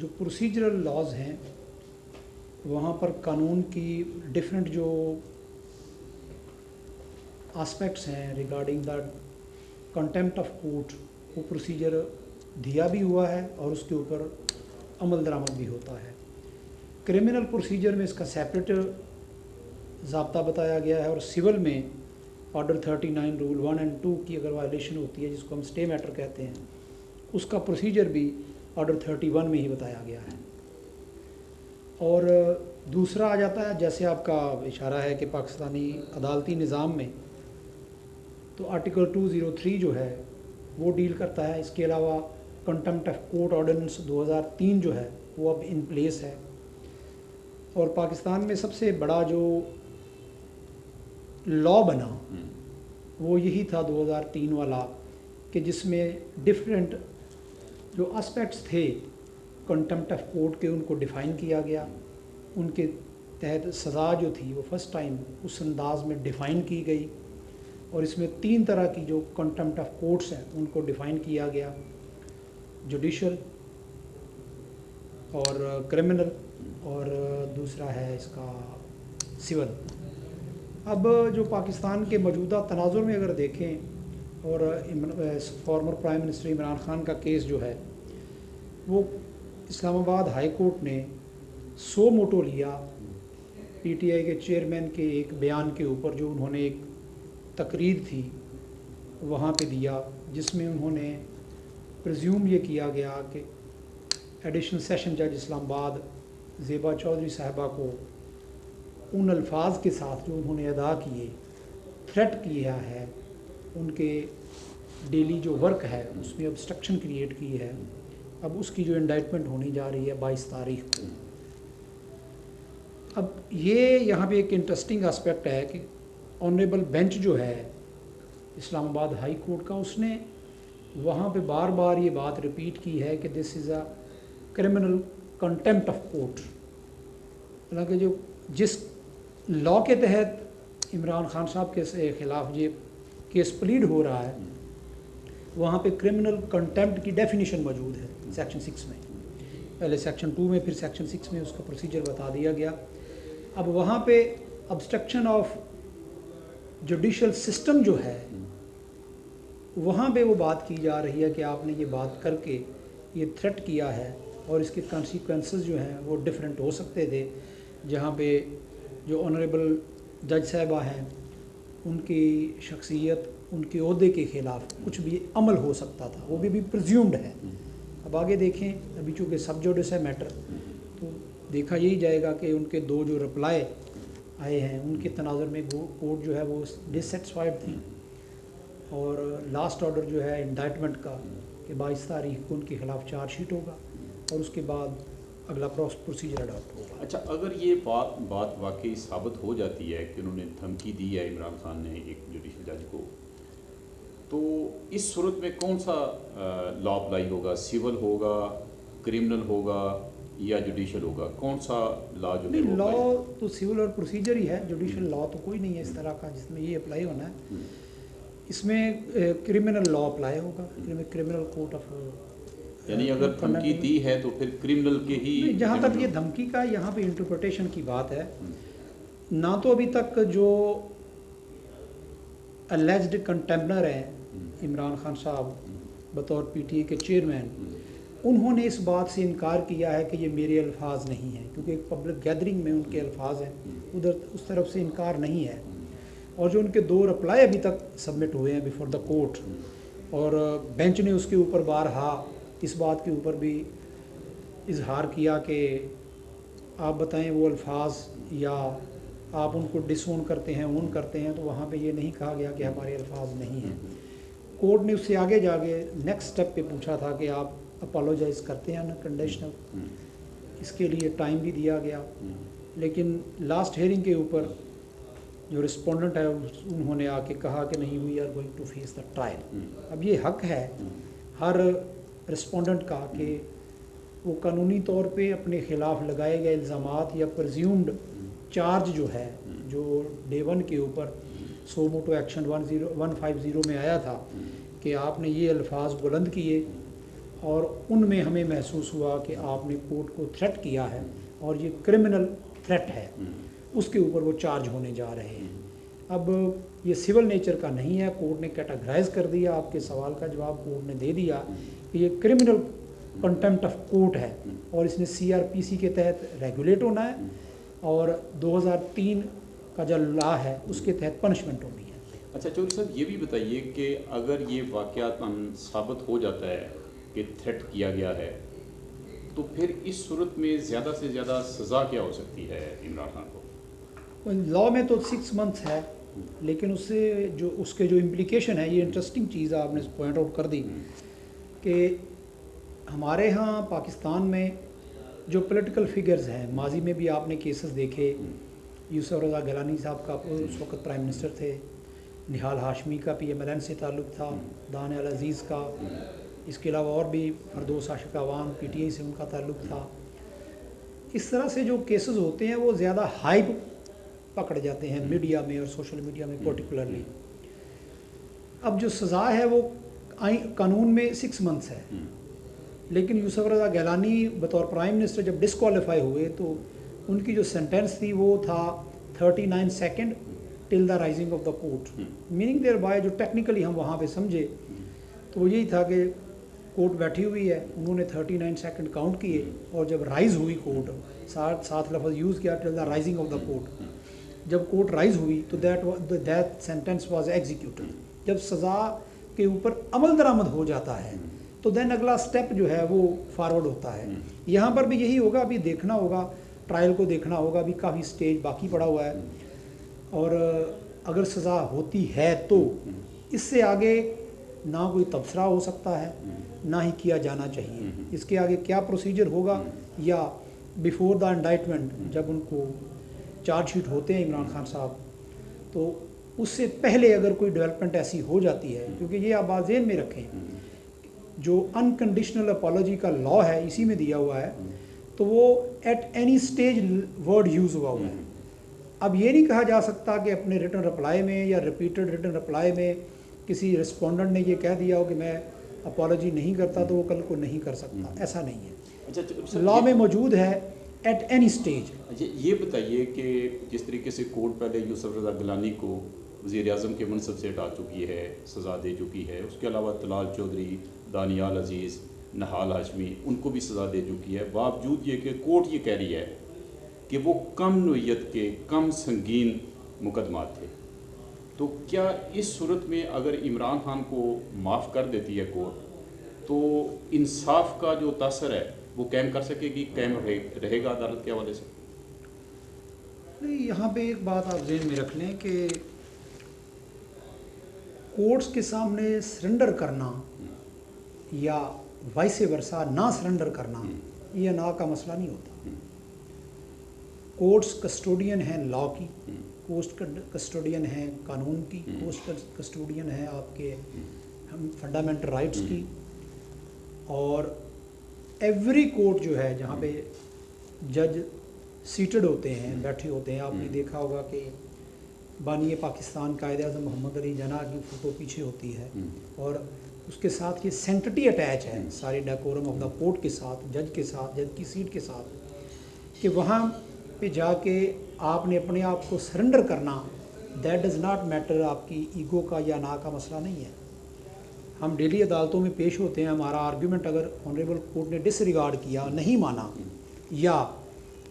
जो procedural laws हैं वहाँ पर कानून की डिफरेंट जो एस्पेक्ट्स हैं regarding the contempt of court, वो प्रोसीजर दिया भी हुआ है और उसके ऊपर अमल दरामद भी होता है। क्रिमिनल प्रोसीजर में इसका सेपरेट ज़ाब्ता बताया गया है और सिविल में ऑर्डर 39 रूल 1 और 2 की अगर वायलेशन होती है, जिसको हम स्टे मैटर कहते हैं, उसका प्रोसीजर भी ऑर्डर 31 में ही बताया गया है। और दूसरा आ जाता है, जैसे आपका इशारा है कि पाकिस्तानी अदालती निज़ाम में तो आर्टिकल 203 जो है वो डील करता है। इसके अलावा कंटेम्प्ट ऑफ कोर्ट ऑर्डिनेंस 2003 जो है वो अब इन प्लेस है। और पाकिस्तान में सबसे बड़ा जो लॉ बना वो यही था 2003 वाला, कि जिसमें डिफरेंट जो एस्पेक्ट्स थे कंटेम्प्ट ऑफ कोर्ट के उनको डिफ़ाइन किया गया। उनके तहत सज़ा जो थी वो फ़र्स्ट टाइम उस अंदाज में डिफ़ाइन की गई और इसमें 3 तरह की जो कंटेम्प्ट ऑफ कोर्ट्स हैं उनको डिफ़ाइन किया गया, जुडिशल और क्रिमिनल और दूसरा है इसका सिविल। अब जो पाकिस्तान के मौजूदा तनाज़ुर में अगर देखें और former prime minister Imran Khan का केस जो है वो इस्लामाबाद हाई कोर्ट ने सो मोटो लिया पीटीआई के चेयरमैन के एक बयान के ऊपर, जो उन्होंने एक तकरीर थी वहाँ पे दिया, जिसमें उन्होंने प्रिज्यूम ये किया गया कि एडिशनल सेशन जज इस्लामाबाद ज़ेबा चौधरी साहिबा को उन अल्फाज के साथ जो उन्होंने अदा किए, थ्रेट किया है, उनके डेली जो वर्क है उसमें ऑब्स्ट्रक्शन क्रिएट की है। अब उसकी जो इंडाइटमेंट होनी जा रही है 22 तारीख को। अब ये यहाँ पे एक इंटरेस्टिंग एस्पेक्ट है कि ऑनरेबल बेंच जो है इस्लामाबाद हाई कोर्ट का, उसने वहाँ पे बार बार ये बात रिपीट की है कि this is a criminal contempt of court. हालांकि जो जिस लॉ के तहत इमरान खान साहब के ख़िलाफ़ ये केस प्लीड हो रहा है वहाँ पे क्रिमिनल कंटेम्प्ट की डेफिनेशन मौजूद है सेक्शन 6 में, पहले सेक्शन 2 में फिर सेक्शन 6 में उसका प्रोसीजर बता दिया गया। अब वहाँ पे ऑब्स्ट्रक्शन ऑफ जुडिशल सिस्टम जो है वहाँ पे वो बात की जा रही है कि आपने ये बात करके ये थ्रेट किया है और इसके कॉन्सिक्वेंसेस जो हैं वो डिफरेंट हो सकते थे। जहाँ पे जो ऑनरेबल जज साहिबा हैं उनकी शख्सियत, उनके ओहदे के ख़िलाफ़ कुछ भी अमल हो सकता था, वो भी प्रिज्यूम्ड है। अब आगे देखें, अभी चूँकि सब जुडिस है मैटर, तो देखा यही जाएगा कि उनके 2 जो रिप्लाई आए हैं उनके तनाज़ुर में कोर्ट जो है वो डिससेटिस्फाइड थी और लास्ट ऑर्डर जो है इंडाइटमेंट का कि 22 तारीख को उनके ख़िलाफ़ चार्जशीट होगा और उसके बाद अगला प्रोसीजर अडॉप्ट होगा। अच्छा, अगर ये बात वाकई साबित हो जाती है कि उन्होंने धमकी दी है इमरान खान ने एक जुडिशल जज को, तो इस सूरत में कौन सा लॉ अप्लाई होगा? सिविल होगा, क्रिमिनल होगा या जुडिशल होगा? कौन सा लॉ जो है? लॉ तो सिविल और प्रोसीजर ही है, जुडिशल लॉ तो कोई नहीं है इस तरह का जिसमें ये अप्लाई होना है। इसमें क्रिमिनल लॉ अप्लाई होगा, क्रिमिनल कोर्ट ऑफ, यानी अगर धमकी दी है तो फिर क्रिमिनल के ही। जहाँ तक ये धमकी का यहाँ पे इंटरप्रिटेशन की बात है, ना तो अभी तक जो अलेज्ड कंटेम्पनर हैं इमरान खान साहब बतौर पीटीए के चेयरमैन, उन्होंने इस बात से इनकार किया है कि ये मेरे अल्फाज नहीं हैं, क्योंकि एक पब्लिक गैदरिंग में उनके अल्फाज हैं, उधर उस तरफ से इनकार नहीं है। और जो उनके 2 रिप्लाई अभी तक सबमिट हुए हैं बिफोर द कोर्ट, और बेंच ने उसके ऊपर बारहा इस बात के ऊपर भी इजहार किया कि आप बताएं वो अल्फाज या आप उनको डिसओन करते हैं, ओन करते हैं, तो वहाँ पे ये नहीं कहा गया कि हमारे अल्फाज नहीं हैं। कोर्ट ने उससे आगे जाके नेक्स्ट स्टेप पे पूछा था कि आप अपोलोजाइज़ करते हैं ना कंडीशनल, इसके लिए टाइम भी दिया गया। लेकिन लास्ट हेयरिंग के ऊपर जो रिस्पोंडेंट है उन्होंने आके कहा कि नहीं, we are going to face the trial. अब ये हक है हर रिस्पोंडेंट का कि वो कानूनी तौर पे अपने ख़िलाफ़ लगाए गए इल्ज़ामात या प्रज्यूम्ड चार्ज जो है, जो डे 1 के ऊपर सो मोटो एक्शन 150 में आया था कि आपने ये अल्फाज बुलंद किए और उनमें हमें महसूस हुआ कि आपने कोर्ट को थ्रेट किया है और ये क्रिमिनल थ्रेट है, उसके ऊपर वो चार्ज होने जा रहे हैं। अब ये सिविल नेचर का नहीं है, कोर्ट ने कैटेगराइज कर दिया, आपके सवाल का जवाब कोर्ट ने दे दिया कि ये क्रिमिनल कंटेम्प्ट ऑफ कोर्ट है और इसने CRPC के तहत रेगुलेट होना है और 2003 का जो लॉ है उसके तहत पनिशमेंट होनी है। अच्छा चौधरी साहब, ये भी बताइए कि अगर ये वाक़यातन साबित हो जाता है कि थ्रेट किया गया है, तो फिर इस सूरत में ज़्यादा से ज़्यादा सज़ा क्या हो सकती है इमरान खान को? लॉ में तो 6 मंथ्स है, लेकिन उसके जो इम्प्लीकेशन है, ये इंटरेस्टिंग चीज़ आपने पॉइंट आउट कर दी कि हमारे यहाँ पाकिस्तान में जो पॉलिटिकल फिगर्स हैं, माजी में भी आपने केसेस देखे, यूसुफ रज़ा गिलानी साहब का उस वक्त प्राइम मिनिस्टर थे, निहाल हाशमी का PMLN से ताल्लुक़ था, दान अल अज़ीज़ का, इसके अलावा और भी फरदौस आशिक अवान PTI से उनका ताल्लुक़ था। इस तरह से जो केसेस होते हैं वो ज़्यादा हाइप पकड़ जाते हैं मीडिया में और सोशल मीडिया में पर्टिकुलरली। अब जो सज़ा है वो कानून में 6 मंथ्स है, लेकिन यूसुफ रज़ा गिलानी बतौर प्राइम मिनिस्टर जब डिस्क्वालीफाई हुए तो उनकी जो सेंटेंस थी वो था 39 second till the rising of the court, meaning thereby जो टेक्निकली हम वहाँ पे समझे तो वो यही था कि कोर्ट बैठी हुई है, उन्होंने 39 सेकंड काउंट किए और जब राइज़ हुई कोर्ट, साथ लफ्ज़ यूज़ किया till the rising of the court, जब कोर्ट राइज़ हुई तो दैट सेंटेंस वाज एग्जीक्यूटेड। जब सज़ा के ऊपर अमल दरामद हो जाता है तो देन अगला स्टेप जो है वो फॉरवर्ड होता है। यहाँ पर भी यही होगा, अभी देखना होगा, ट्रायल को देखना होगा, अभी काफ़ी स्टेज बाकी पड़ा हुआ है और अगर सज़ा होती है तो इससे आगे ना कोई तबसरा हो सकता है ना ही किया जाना चाहिए। इसके आगे क्या प्रोसीजर होगा या बिफोर द इंडाइटमेंट जब उनको चार्जशीट होते हैं इमरान खान साहब, तो उससे पहले अगर कोई डेवलपमेंट ऐसी हो जाती है, क्योंकि ये आप ज़हन में रखें जो अनकंडीशनल अपॉलॉजी का लॉ है इसी में दिया हुआ है, तो वो at any stage word use हुआ है। अब ये नहीं कहा जा सकता कि अपने रिटर्न रिप्लाई में या रिपीटेड रिटर्न रिप्लाई में किसी रिस्पोंडेंट ने ये कह दिया हो कि मैं अपॉलॉजी नहीं करता तो वो कल को नहीं कर सकता, ऐसा नहीं है। अच्छा, लॉ में मौजूद है एट एनी स्टेज। ये बताइए कि जिस तरीके से कोर्ट पहले यूसुफ रज़ा गिलानी को वज़ीर-ए-आज़म के मनसब से हटा चुकी है, सज़ा दे चुकी है, उसके अलावा तलाल चौधरी, दानियाल अजीज़, निहाल हाशमी, उनको भी सज़ा दे चुकी है, बावजूद ये कि कोर्ट ये कह रही है कि वो कम नोयत के कम संगीन मुकदमात थे, तो क्या इस सूरत में अगर इमरान खान को माफ़ कर देती है कोर्ट, तो इंसाफ का जो तासर है वो कायम कर सकेगी, कायम रहेगा अदालत के हवाले से? नहीं, यहाँ पे एक बात आप ज़हन में रख लें कि कोर्ट्स के सामने सरेंडर करना या वाइस वर्सा ना सरेंडर करना ये ना का मसला नहीं होता। कोर्ट्स कस्टोडियन हैं लॉ की, कोर्ट्स कस्टोडियन हैं कानून की, कोर्ट्स कस्टोडियन हैं आपके फंडामेंटल राइट्स की। और एवरी कोर्ट जो है जहाँ पे जज सीटेड होते हैं, बैठे होते हैं, आपने देखा होगा कि बानी पाकिस्तान कायदे-ए-आज़म मोहम्मद अली जिन्नाह की फ़ोटो पीछे होती है और उसके साथ ये सेंटिटी अटैच है सारे डेकोरम ऑफ द कोर्ट के साथ, जज के साथ, जज की सीट के साथ, कि वहाँ पे जाके आपने अपने आप को सरेंडर करना, दैट डज़ नॉट मैटर, आपकी ईगो का या ना का मसला नहीं है। हम डेली अदालतों में पेश होते हैं, हमारा आर्ग्यूमेंट अगर ऑनरेबल कोर्ट ने डिसरिगार्ड किया, नहीं माना, या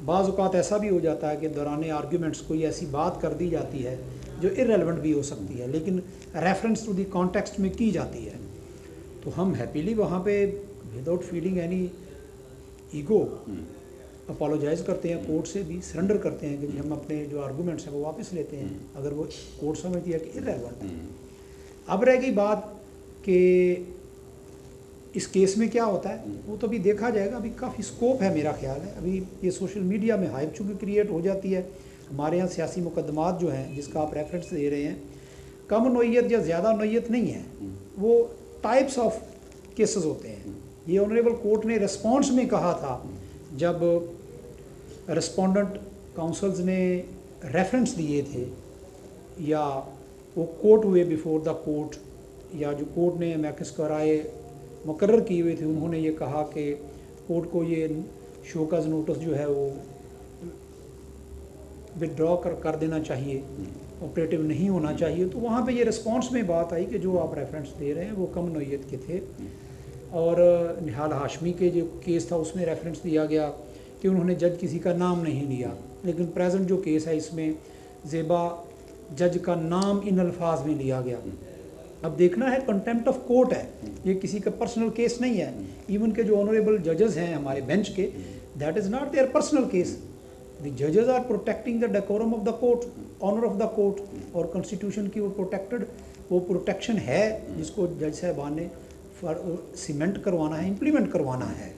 बाज़ औक़ात ऐसा भी हो जाता है कि दौरान आर्ग्यूमेंट्स कोई ऐसी बात कर दी जाती है जो इररेलेवेंट भी हो सकती है लेकिन रेफरेंस टू दी कॉन्टेक्स्ट में की जाती है, तो हम हैप्पीली वहाँ पे without feeling any ego apologise करते हैं, कोर्ट से भी सरेंडर करते हैं कि हम अपने जो आर्गूमेंट्स हैं वो वापस लेते हैं अगर वो कोर्ट समझती है कि इररेलेवेंट है। अब रह गई बात कि इस केस में क्या होता है, वो तो अभी देखा जाएगा। अभी काफ़ी स्कोप है मेरा ख्याल है। अभी ये सोशल मीडिया में हाइप चूँकि क्रिएट हो जाती है, हमारे यहाँ सियासी मुकदमात जो हैं जिसका आप रेफरेंस दे रहे हैं, कम नोयत या ज़्यादा नोयत नहीं है, वो टाइप्स ऑफ केसेस होते हैं। ये ऑनरेबल कोर्ट ने रिस्पॉन्स में कहा था जब रिस्पोंडेंट काउंसल्स ने रेफरेंस दिए थे या वो कोर्ट हुए बिफोर द कोर्ट, या जो कोर्ट ने मैकस कराए मुकर्रर किए हुए थे, उन्होंने ये कहा कि कोर्ट को ये शोकज नोटिस जो है वो विदड्रॉ कर देना चाहिए, ऑपरेटिव नहीं होना चाहिए। तो वहाँ पे ये रिस्पांस में बात आई कि जो आप रेफरेंस दे रहे हैं वो कम नौयत के थे। और निहाल हाशमी के जो केस था उसमें रेफरेंस दिया गया कि उन्होंने जज किसी का नाम नहीं लिया, लेकिन प्रेजेंट जो केस है इसमें ज़ेबा जज का नाम इन अल्फाज में लिया गया। अब देखना है, कंटेम्प्ट ऑफ कोर्ट है, ये किसी का पर्सनल केस नहीं है। इवन के जो ऑनरेबल जजेस हैं हमारे बेंच के, that is not their personal case. The जजेस are protecting the decorum of the court, honour of the court, और कॉन्स्टिट्यूशन की वो प्रोटेक्शन है जिसको जज साहबान ने सीमेंट करवाना है, इम्प्लीमेंट करवाना है।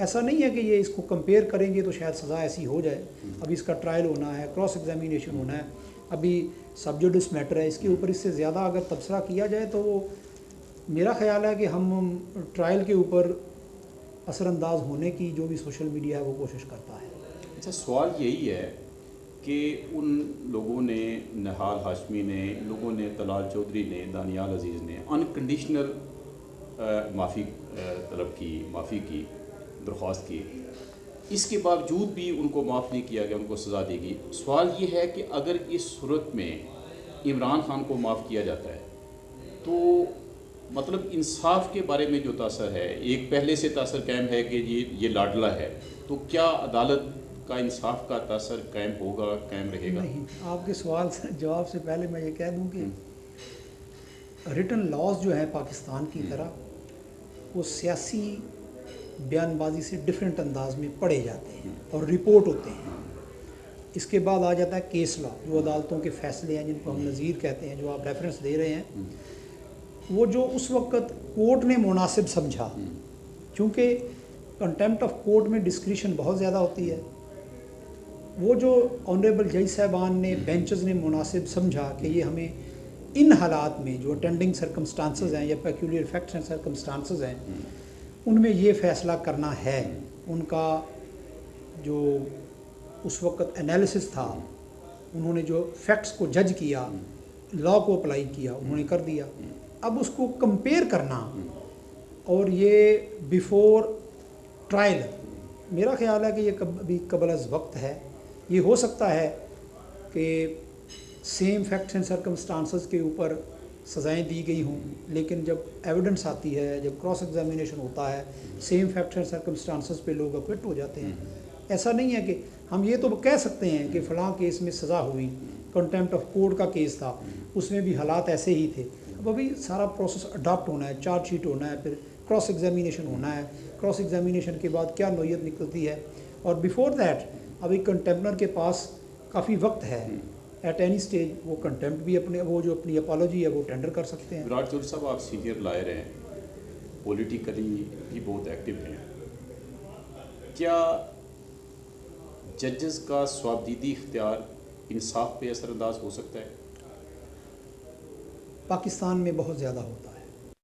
ऐसा नहीं है कि ये इसको कंपेयर करेंगे तो शायद सज़ा ऐसी हो जाए। अभी इसका ट्रायल होना है, क्रॉस एग्जामिनेशन होना है, अभी सब्जुडिस मैटर है, इसके ऊपर इससे ज़्यादा अगर तबसरा किया जाए तो वो मेरा ख्याल है कि हम ट्रायल के ऊपर असरअंदाज होने की जो भी सोशल मीडिया है वो कोशिश करता है। अच्छा, सवाल यही है कि उन लोगों ने, निहाल हाशमी ने, इन लोगों ने, तलाल चौधरी ने, दानियाल अजीज़ ने अनकंडीशनल माफ़ी तलब की, माफ़ी की दरख्वास्त की, इसके बावजूद भी उनको माफ़ नहीं किया गया, उनको सज़ा दी गई। सवाल ये है कि अगर इस सूरत में इमरान खान को माफ़ किया जाता है तो मतलब इंसाफ के बारे में जो तासर है, एक पहले से तासर कायम है कि ये लाडला है, तो क्या अदालत का इंसाफ का तासर कायम होगा, कायम रहेगा? नहीं, आपके सवाल से जवाब से पहले मैं ये कह दूं कि रिटन लॉज जो है पाकिस्तान की तरह वो सियासी बयानबाजी से डिफरेंट अंदाज में पढ़े जाते हैं और रिपोर्ट होते हैं। इसके बाद आ जाता है केस लॉ, जो अदालतों के फैसले हैं जिनको हम नज़ीर कहते हैं, जो आप रेफरेंस दे रहे हैं, वो जो उस वक़्त कोर्ट ने मुनासिब समझा। चूँकि कंटेम्प्ट ऑफ कोर्ट में डिस्क्रिशन बहुत ज़्यादा होती है, वो जो ऑनरेबल जज साहबान ने, बेंचेस ने मुनासिब समझा कि ये हमें इन हालात में जो अटेंडिंग सर्कमस्टांसेस हैं या पेक्यूलियर फैक्ट्स एंड सर्कमस्टांसेस हैं उनमें ये फ़ैसला करना है। उनका जो उस वक़्त एनालिसिस था, उन्होंने जो फैक्ट्स को जज किया, लॉ को अप्लाई किया, उन्होंने कर दिया। अब उसको कंपेयर करना और ये बिफोर ट्रायल, मेरा ख्याल है कि ये अभी कबल अज़ वक्त है। ये हो सकता है कि सेम फैक्ट्स एंड सर्कमस्टांसेस के ऊपर सज़ाएं दी गई हों, लेकिन जब एविडेंस आती है, जब क्रॉस एग्जामिनेशन होता है, सेम फैक्ट्स एंड सर्कमस्टांसेस पे लोग अक्विट हो जाते हैं। ऐसा नहीं है कि हम ये तो कह सकते हैं कि फ़लाँ केस में सज़ा हुई, कंटेम्प्ट ऑफ कोर्ट का केस था, उसमें भी हालात ऐसे ही थे। अब अभी सारा प्रोसेस अडॉप्ट होना है, चार्जशीट होना है, फिर क्रॉस एग्जामिनेशन होना है, क्रॉस एग्जामिनेशन के बाद क्या नौयत निकलती है, और बिफोर दैट अभी कंटेम्पनर के पास काफ़ी वक्त है। एट एनी स्टेज वो कंटेम्प्ट भी अपनी अपॉलॉजी है वो टेंडर कर सकते हैं। विराट चौधरी साहब, आप सीनियर लॉयर हैं, पॉलिटिकली भी बहुत एक्टिव हैं, क्या जजेस का स्वाबदीदी इख्तियार इंसाफ पे असरअंदाज हो सकता है? पाकिस्तान में बहुत ज़्यादा होता है।